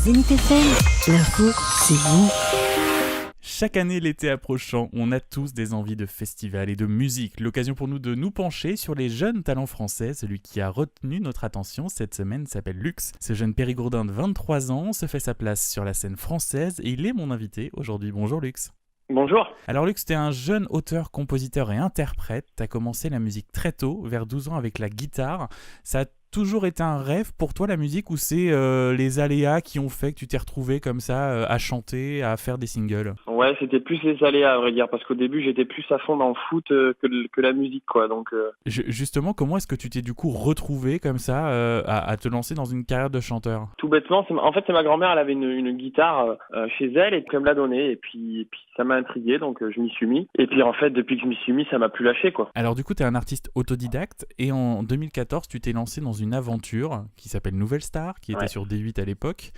Zénith FM, l'info, c'est vous. Chaque année, l'été approchant, on a tous des envies de festivals et de musique. L'occasion pour nous de nous pencher sur les jeunes talents français. Celui qui a retenu notre attention cette semaine s'appelle Lux. Ce jeune périgourdin de 23 ans se fait sa place sur la scène française et il est mon invité aujourd'hui. Bonjour Lux. Bonjour. Alors Lux, t'es un jeune auteur, compositeur et interprète. T'as commencé la musique très tôt, vers 12 ans avec la guitare. Ça a toujours été un rêve pour toi la musique ou c'est les aléas qui ont fait que tu t'es retrouvé comme ça à chanter, à faire des singles? Ouais, c'était plus les aléas à vrai dire, parce qu'au début j'étais plus à fond dans le foot que la musique quoi. Donc Justement, comment est-ce que tu t'es du coup retrouvé comme ça à te lancer dans une carrière de chanteur? tout bêtement, c'est ma grand-mère, elle avait une guitare chez elle et elle me l'a donnée et puis ça m'a intrigué donc je m'y suis mis. Et puis en fait depuis que je m'y suis mis, ça m'a plus lâché quoi. Alors du coup, tu es un artiste autodidacte et en 2014, tu t'es lancé dans une aventure qui s'appelle Nouvelle Star, qui était sur D8 à l'époque.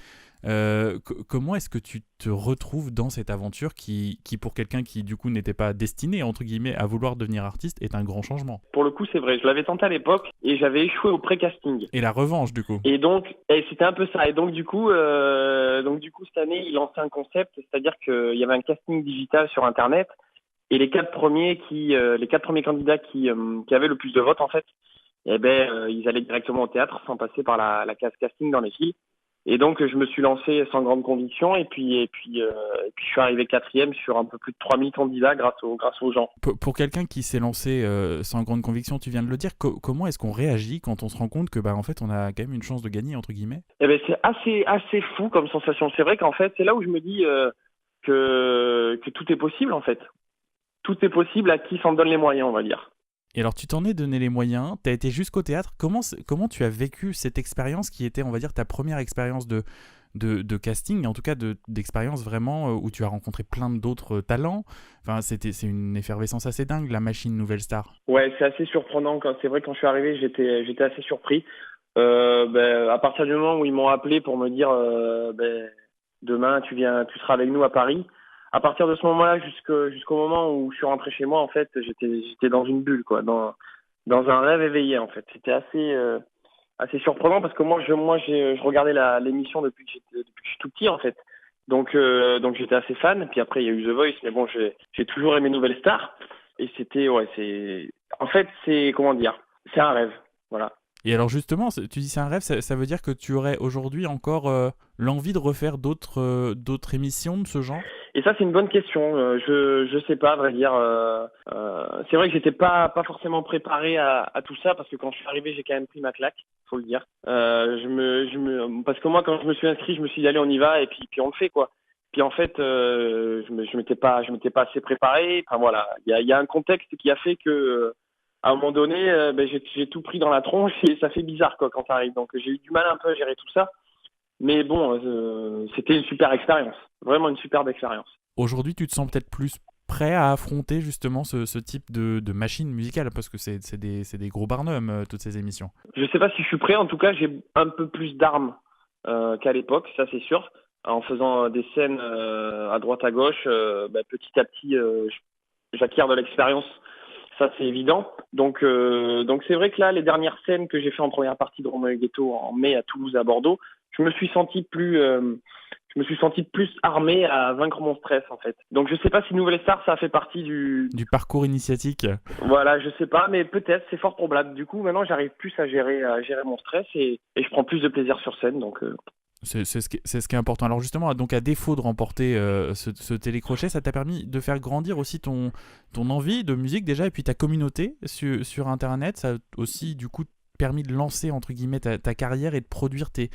Comment est-ce que tu te retrouves dans cette aventure qui pour quelqu'un qui du coup n'était pas destiné entre guillemets à vouloir devenir artiste est un grand changement? Pour le coup c'est vrai, je l'avais tenté à l'époque et j'avais échoué au pré-casting. Et la revanche du coup. Et c'était un peu ça. Et donc du coup cette année il lançait un concept, c'est-à-dire qu'il y avait un casting digital sur internet et les quatre premiers candidats qui avaient le plus de votes en fait, ils allaient directement au théâtre sans passer par la case casting dans les filles. Et donc, je me suis lancé sans grande conviction et puis je suis arrivé quatrième sur un peu plus de 3000 candidats grâce aux gens. Pour quelqu'un qui s'est lancé sans grande conviction, tu viens de le dire, comment est-ce qu'on réagit quand on se rend compte que en fait, on a quand même une chance de gagner, entre guillemets? C'est assez fou comme sensation. C'est vrai qu'en fait, c'est là où je me dis que tout est possible en fait. Tout est possible à qui s'en donne les moyens, on va dire. Et alors, tu t'en es donné les moyens, tu as été jusqu'au théâtre. Comment tu as vécu cette expérience qui était, on va dire, ta première expérience de casting, en tout cas d'expérience vraiment où tu as rencontré plein d'autres talents? Enfin, c'est une effervescence assez dingue, la machine Nouvelle Star. Ouais, c'est assez surprenant. C'est vrai, quand je suis arrivé, j'étais assez surpris. À partir du moment où ils m'ont appelé pour me dire demain, tu seras avec nous à Paris. À partir de ce moment-là jusqu'au moment où je suis rentré chez moi, en fait, j'étais dans une bulle, quoi, dans un rêve éveillé, en fait. C'était assez surprenant parce que moi, je regardais l'émission depuis que je suis tout petit, en fait. Donc j'étais assez fan. Puis après, il y a eu The Voice, mais bon, j'ai toujours aimé Nouvelle Star. Et comment dire, c'est un rêve, voilà. Et alors justement, tu dis c'est un rêve, ça veut dire que tu aurais aujourd'hui encore l'envie de refaire d'autres émissions de ce genre? Et ça, c'est une bonne question. Je sais pas, à vrai dire. C'est vrai que j'étais pas forcément préparé à tout ça parce que quand je suis arrivé, j'ai quand même pris ma claque, faut le dire. Parce que moi, quand je me suis inscrit, je me suis dit allez, on y va et puis on le fait quoi. Puis en fait, je m'étais pas assez préparé. Enfin voilà, il y a un contexte qui a fait que à un moment donné, j'ai tout pris dans la tronche et ça fait bizarre quoi quand ça arrive. Donc j'ai eu du mal un peu à gérer tout ça. Mais bon, c'était une super expérience. Vraiment une superbe expérience. Aujourd'hui, tu te sens peut-être plus prêt à affronter justement ce type de machine musicale parce que c'est des gros barnums, toutes ces émissions. Je sais pas si je suis prêt. En tout cas, j'ai un peu plus d'armes qu'à l'époque, ça c'est sûr. En faisant des scènes à droite à gauche, petit à petit, j'acquiers de l'expérience. Ça c'est évident. Donc c'est vrai que là, les dernières scènes que j'ai fait en première partie de Romain et Ghetto en mai à Toulouse et à Bordeaux, je me suis senti plus armé à vaincre mon stress en fait. Donc je sais pas si Nouvelle Star ça fait partie du parcours initiatique. Voilà, je sais pas, mais peut-être, c'est fort probable. Du coup, maintenant j'arrive plus à gérer mon stress et je prends plus de plaisir sur scène. Donc C'est ce qui est important. Alors justement, donc à défaut de remporter ce télécrochet, ça t'a permis de faire grandir aussi ton envie de musique déjà et puis ta communauté sur Internet. Ça a aussi du coup permis de lancer entre guillemets ta carrière et de produire tes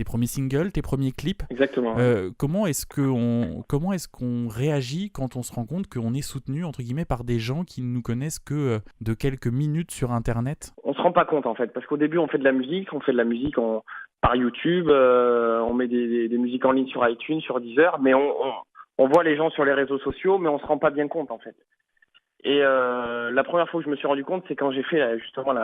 premiers singles, tes premiers clips. Exactement. Comment est-ce qu'on réagit quand on se rend compte qu'on est soutenu entre guillemets par des gens qui ne nous connaissent que de quelques minutes sur Internet? On se rend pas compte en fait, parce qu'au début on fait de la musique par YouTube, on met des musiques en ligne sur iTunes, sur Deezer, mais on voit les gens sur les réseaux sociaux, mais on se rend pas bien compte en fait. Et la première fois que je me suis rendu compte, c'est quand j'ai fait justement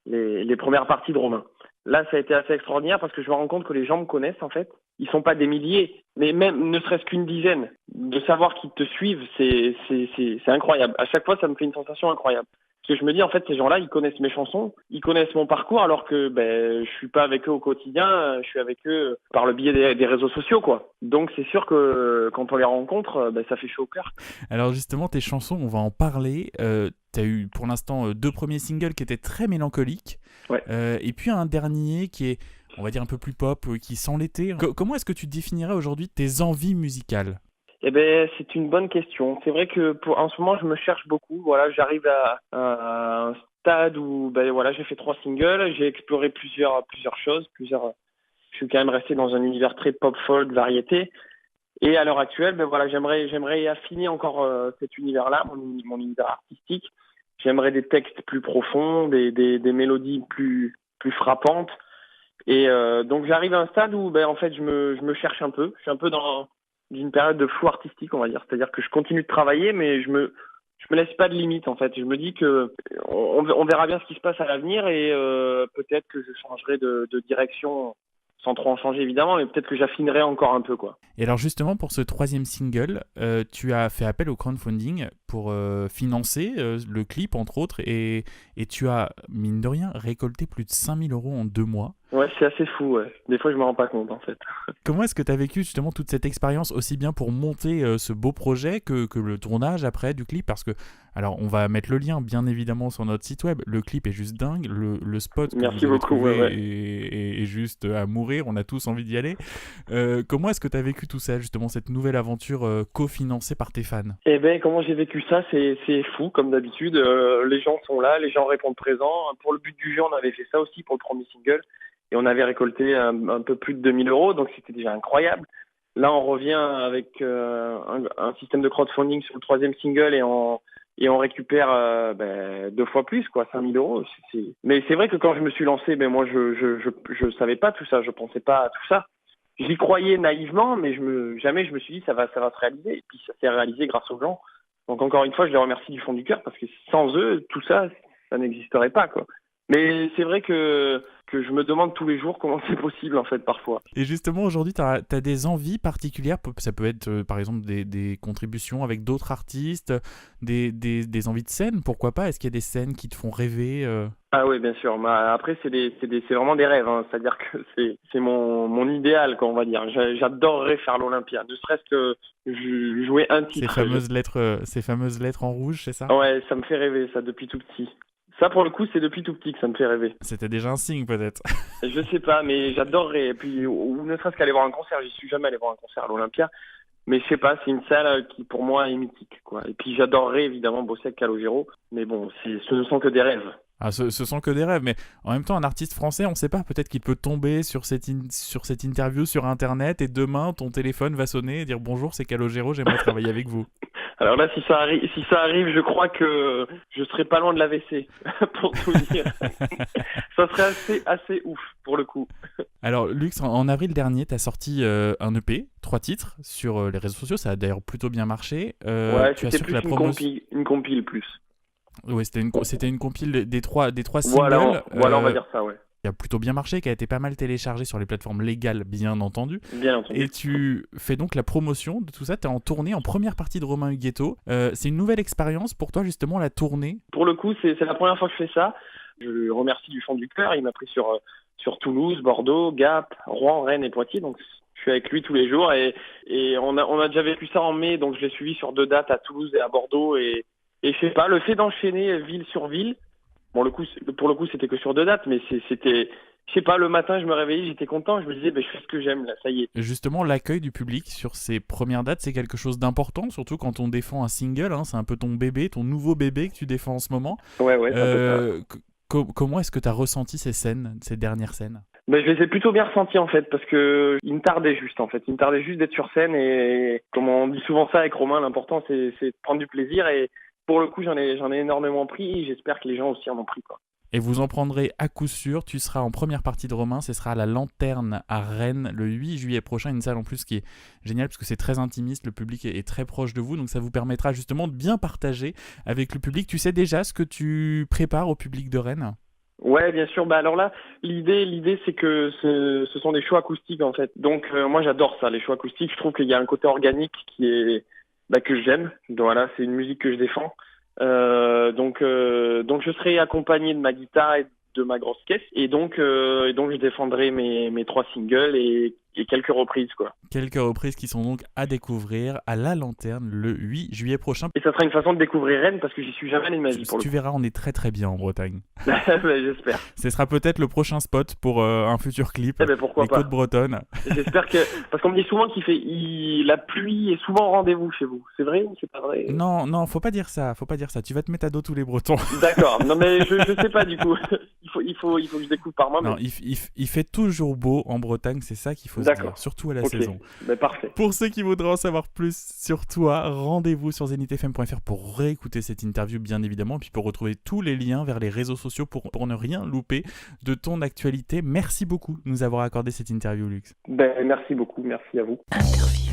les premières parties de Romain. Là, ça a été assez extraordinaire parce que je me rends compte que les gens me connaissent en fait. Ils sont pas des milliers, mais même ne serait-ce qu'une dizaine. De savoir qu'ils te suivent, c'est incroyable. À chaque fois, ça me fait une sensation incroyable. Parce que je me dis, en fait, ces gens-là, ils connaissent mes chansons, ils connaissent mon parcours, alors que je suis pas avec eux au quotidien, je suis avec eux par le biais des réseaux sociaux, quoi. Donc c'est sûr que quand on les rencontre, ça fait chaud au cœur. Alors justement, tes chansons, on va en parler. Tu as eu pour l'instant 2 premiers singles qui étaient très mélancoliques. Ouais. Et puis un dernier qui est, on va dire, un peu plus pop, qui sent l'été. Comment est-ce que tu définirais aujourd'hui tes envies musicales ? Eh ben, c'est une bonne question. C'est vrai que en ce moment, je me cherche beaucoup. Voilà, j'arrive à un stade où, j'ai fait 3 singles, j'ai exploré plusieurs choses, je suis quand même resté dans un univers très pop folk, variété. Et à l'heure actuelle, j'aimerais affiner encore cet univers-là, mon univers artistique. J'aimerais des textes plus profonds, des mélodies plus frappantes. Et donc j'arrive à un stade où, en fait, je me cherche un peu. Je suis un peu dans d'une période de flou artistique, on va dire. C'est-à-dire que je continue de travailler, mais je me laisse pas de limite, en fait. Je me dis que on verra bien ce qui se passe à l'avenir et peut-être que je changerai de direction sans trop en changer, évidemment, mais peut-être que j'affinerai encore un peu, quoi. Et alors justement, pour ce 3e single, tu as fait appel au crowdfunding pour financer le clip, entre autres, et tu as, mine de rien, récolté plus de 5 000 € en 2 mois. Ouais, c'est assez fou, ouais. Des fois, je me rends pas compte, en fait. Comment est-ce que tu as vécu justement toute cette expérience, aussi bien pour monter ce beau projet que le tournage après du clip ? Parce que, alors on va mettre le lien bien évidemment sur notre site web, le clip est juste dingue, le spot que Merci vous avez beaucoup, trouvé ouais. est juste à mourir, on a tous envie d'y aller. Comment est-ce que tu as vécu tout ça, justement, cette nouvelle aventure cofinancée par tes fans ? Eh ben, comment j'ai vécu ça, c'est fou, comme d'habitude. Les gens sont là, les gens répondent présents. Pour le but du jeu, on avait fait ça aussi pour le premier single. Et on avait récolté un peu plus de 2 000 €, donc c'était déjà incroyable. Là, on revient avec un système de crowdfunding sur le 3e single et on récupère 2 fois plus, quoi, 5 000 €. Mais c'est vrai que quand je me suis lancé, moi, je savais pas tout ça, je pensais pas à tout ça. J'y croyais naïvement, mais jamais je me suis dit ça va se réaliser. Et puis ça s'est réalisé grâce aux gens. Donc encore une fois, je les remercie du fond du cœur parce que sans eux, tout ça, ça n'existerait pas, quoi. Mais c'est vrai que je me demande tous les jours comment c'est possible, en fait, parfois. Et justement, aujourd'hui, tu as des envies particulières, ça peut être par exemple des contributions avec d'autres artistes, des envies de scène, pourquoi pas ? Est-ce qu'il y a des scènes qui te font rêver Ah oui, bien sûr. Après, c'est vraiment des rêves, hein. C'est-à-dire que c'est mon idéal, quoi, on va dire. J'adorerais faire l'Olympia, ne serait-ce que jouer un titre. Ces fameuses lettres en rouge, c'est ça ? Ouais, ça me fait rêver, ça, depuis tout petit. Ça, pour le coup, c'est depuis tout petit que ça me fait rêver. C'était déjà un signe, peut-être. Je sais pas, mais j'adorerais. Et puis, ou ne serait-ce qu'aller voir un concert. J'y suis jamais allé voir un concert à l'Olympia. Mais je sais pas, c'est une salle qui, pour moi, est mythique, quoi. Et puis, j'adorerais, évidemment, bosser avec Calogero. Mais bon, ce ne sont que des rêves. Ah, ce sont que des rêves, mais en même temps, un artiste français, on ne sait pas, peut-être qu'il peut tomber sur cette interview sur Internet et demain, ton téléphone va sonner et dire « Bonjour, c'est Calogero, j'aimerais travailler avec vous ». Alors là, si ça arrive, je crois que je serai pas loin de l'AVC, pour tout dire. Ça serait assez ouf, pour le coup. Alors, Lux, en avril dernier, tu as sorti un EP, 3 titres, sur les réseaux sociaux. Ça a d'ailleurs plutôt bien marché. Ouais, tu as c'était plus une compile plus. Oui, c'était une compile des trois singles. Voilà, on va dire ça, ouais. Qui a plutôt bien marché, qui a été pas mal téléchargé sur les plateformes légales, bien entendu. Bien entendu. Et tu fais donc la promotion de tout ça. Tu es en tournée en première partie de Romain Huguetto. C'est une nouvelle expérience pour toi, justement, la tournée ? Pour le coup, c'est la première fois que je fais ça. Je le remercie du fond du cœur. Il m'a pris sur Toulouse, Bordeaux, Gap, Rouen, Rennes et Poitiers. Donc, je suis avec lui tous les jours. Et on a déjà vécu ça en mai. Donc, je l'ai suivi sur 2 dates à Toulouse et à Bordeaux. Et je sais pas, le fait d'enchaîner ville sur ville, bon, pour le coup, c'était que sur 2 dates, mais c'était, je sais pas, le matin, je me réveillais, j'étais content, je me disais, je fais ce que j'aime, là, ça y est. Justement, l'accueil du public sur ces premières dates, c'est quelque chose d'important, surtout quand on défend un single, hein, c'est un peu ton bébé, ton nouveau bébé que tu défends en ce moment. Ouais, ça. Comment est-ce que tu as ressenti ces dernières scènes ? Je les ai plutôt bien ressentis, en fait, parce que il me tardait juste, d'être sur scène, et comme on dit souvent ça avec Romain, l'important, c'est de prendre du plaisir, et pour le coup, j'en ai énormément pris, et j'espère que les gens aussi en ont pris, quoi. Et vous en prendrez à coup sûr. Tu seras en première partie de Romain. Ce sera à la Lanterne à Rennes le 8 juillet prochain. Une salle en plus qui est géniale parce que c'est très intimiste. Le public est très proche de vous. Donc ça vous permettra justement de bien partager avec le public. Tu sais déjà ce que tu prépares au public de Rennes ? Ouais, bien sûr. Alors là, l'idée, c'est que ce sont des shows acoustiques, en fait. Donc moi, j'adore ça, les shows acoustiques. Je trouve qu'il y a un côté organique qui est que j'aime. Donc voilà, c'est une musique que je défends. Donc je serai accompagné de ma guitare et de ma grosse caisse, et donc je défendrai mes 3 singles et quelques reprises, quoi. Quelques reprises qui sont donc à découvrir à La Lanterne le 8 juillet prochain. Et ça sera une façon de découvrir Rennes, parce que j'y suis jamais allé de ma vie, pour le Tu verras, on est très très bien en Bretagne. coup. J'espère. Ce sera peut-être le prochain spot pour un futur clip. Eh ben, pourquoi les pas. Côtes bretonnes. J'espère que... Parce qu'on me dit souvent la pluie est souvent au rendez-vous chez vous. C'est vrai ou c'est pas vrai? Non, faut pas dire ça. Tu vas te mettre à dos tous les Bretons. D'accord. Non, mais je sais pas, du coup. Il faut que je découvre par moi-même. Non, il fait toujours beau en Bretagne, c'est ça qu'il faut se dire, surtout à la saison. Ben, parfait. Pour ceux qui voudraient en savoir plus sur toi, rendez-vous sur zenithfm.fr pour réécouter cette interview, bien évidemment, et puis pour retrouver tous les liens vers les réseaux sociaux pour ne rien louper de ton actualité. Merci beaucoup de nous avoir accordé cette interview, Lux. Ben, merci beaucoup, merci à vous. Interview.